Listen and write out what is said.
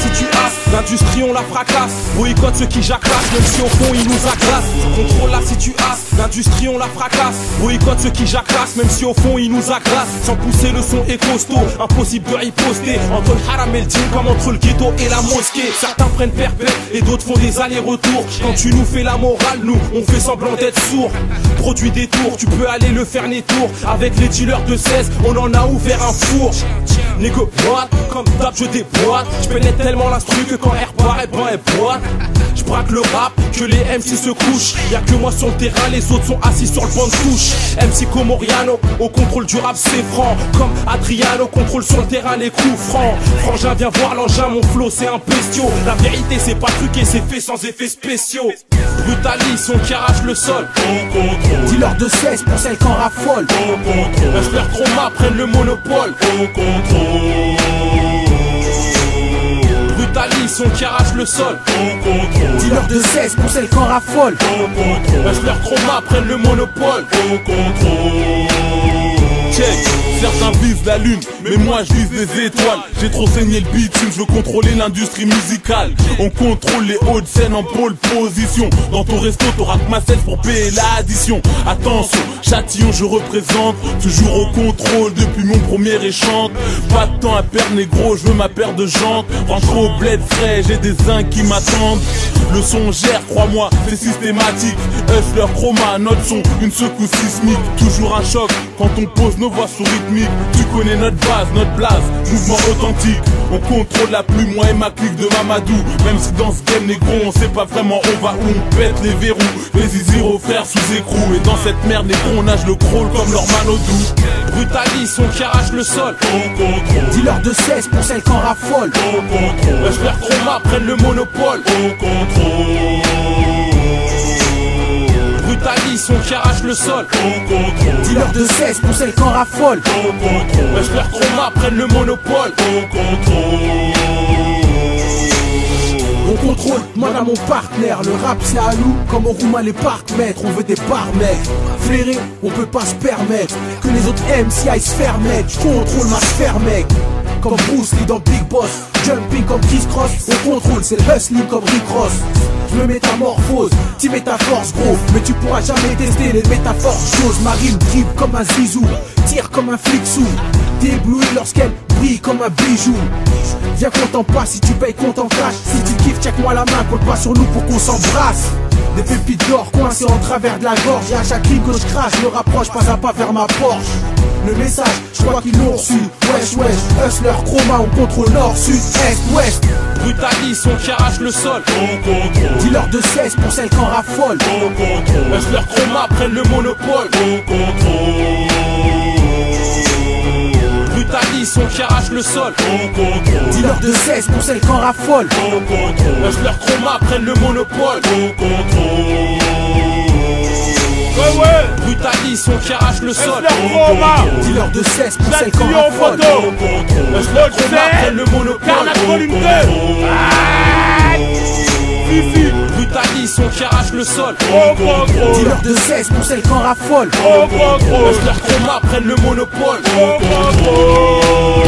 si tu as. L'industrie on la fracasse, boycotte ceux qui jacassent, même si au fond ils nous agracent. Contrôle la situation, l'industrie on la fracasse, boycotte ceux qui jacassent, même si au fond ils nous agracent. Sans pousser le son est costaud, impossible de riposter. Entre le haram et le djinn comme entre le ghetto et la mosquée. Certains prennent perpète et d'autres font des allers-retours. Quand tu nous fais la morale, nous on fait semblant d'être sourds. Produit des tours, tu peux aller le faire tour. Avec les dealers de 16, on en a ouvert un four. Négo boîte, comme d'hab je déboîte. Je pénètre tellement l'instru que quand R paraît ben elle boite. Je braque le rap, que les MC se couchent. Y'a que moi sur le terrain, les autres sont assis sur le banc de touche. MC Comoriano, au contrôle du rap c'est franc. Comme Adriano, contrôle sur le terrain les coups francs. Frangin viens voir l'engin, mon flow c'est un bestiau. La vérité c'est pas truqué, c'est fait sans effets spéciaux. Brutalis, on qui arrache le sol. On contrôle. Dis-leur de 16 pour celles qu'en raffolent. On contrôle. Hustler Chroma prennent le monopole. On contrôle. Brutalis, on qui arrache le sol. On contrôle. Dis-leur de 16 pour celles qu'en raffolent. On contrôle. Hustler Chroma prennent le monopole. On contrôle. Check. Certains visent la lune, mais moi je vise les étoiles. J'ai trop saigné le bitume, je veux contrôler l'industrie musicale. On contrôle les hautes scènes en pole position. Dans ton resto, t'auras que ma selle pour payer l'addition. Attention, Châtillon je représente, toujours au contrôle depuis mon premier échange. Pas de temps à perdre négro, je veux ma paire de jantes. Rentre au bled frais, j'ai des uns qui m'attendent. Le son gère, crois-moi, c'est systématique. Hustler Chroma, notre son, une secousse sismique. Toujours un choc quand on pose nos voix sur rythmique. Tu connais notre base, notre blase, mouvement authentique. On contrôle la plume, moi et ma clique de Mamadou. Même si dans ce game négro, on sait pas vraiment on va où. On pète les verrous, les zéro frères sous écrou. Et dans cette merde négro, on nage le crawl comme leur Manodou. Brutalis, on qui arrache le sol. On contrôle. Dis-leur de 16 pour celles qu'en raffolent. On contrôle. Hustler Chroma prennent le monopole. On contrôle. Brutalis, on qui arrache le sol. On contrôle. Dis-leur de 16 pour celles qu'en raffolent. On contrôle. Hustler Chroma prennent le monopole. On contrôle. On contrôle, madame mon partenaire. Le rap c'est à nous, comme au Roumain les parcs-mètres. On veut des barmecs. Flairé, on peut pas se permettre que les autres MC aillent se faire mettre. Je contrôle ma sphère mec. Comme Bruce Lee dans Big Boss. Jumping comme Chris Cross. On contrôle, c'est le hustling comme Rick Ross. Je me métamorphose, t'y mets ta force gros. Mais tu pourras jamais tester les métaphores choses. Ma rime dribble comme un zizou, tire comme un flic sous. T'éblouis lorsqu'elle brille comme un bijou. Viens qu'on t'en passe, si tu payes qu'on t'en cache. Si tu kiffes, check-moi la main, compte pas sur nous pour qu'on s'embrasse. Des pépites d'or coincées en travers de la gorge. Et à chaque ligne que je crache, je me rapproche pas à pas vers ma Porsche. Le message, je crois qu'ils l'ont reçu. Wesh wesh, Hustler Chroma, on contrôle nord, sud, est, ouest. Brutalis, on qui arrache le sol. On contrôle. Dis-leur de 16 pour celles qu'en raffolent. On contrôle. Hustler Chroma prennent le monopole. On contrôle. Brutalis, on qui arrache le sol. On contrôle. Dis-leur de 16 pour celles qu'en raffolent. On contrôle. Hustler Chroma prennent le monopole. On contrôle. Brutalis, on qui arrache le sol. Dis-leur de 16 pour celles qu'en raffolent. On contrôle. Hustler Chroma prennent le monopole. Brutalis, on qui arrache le sol. On contrôle. Dis-leur de 16 pour celles qu'en raffolent. On contrôle. Hustler Chroma prennent le monopole. On contrôle.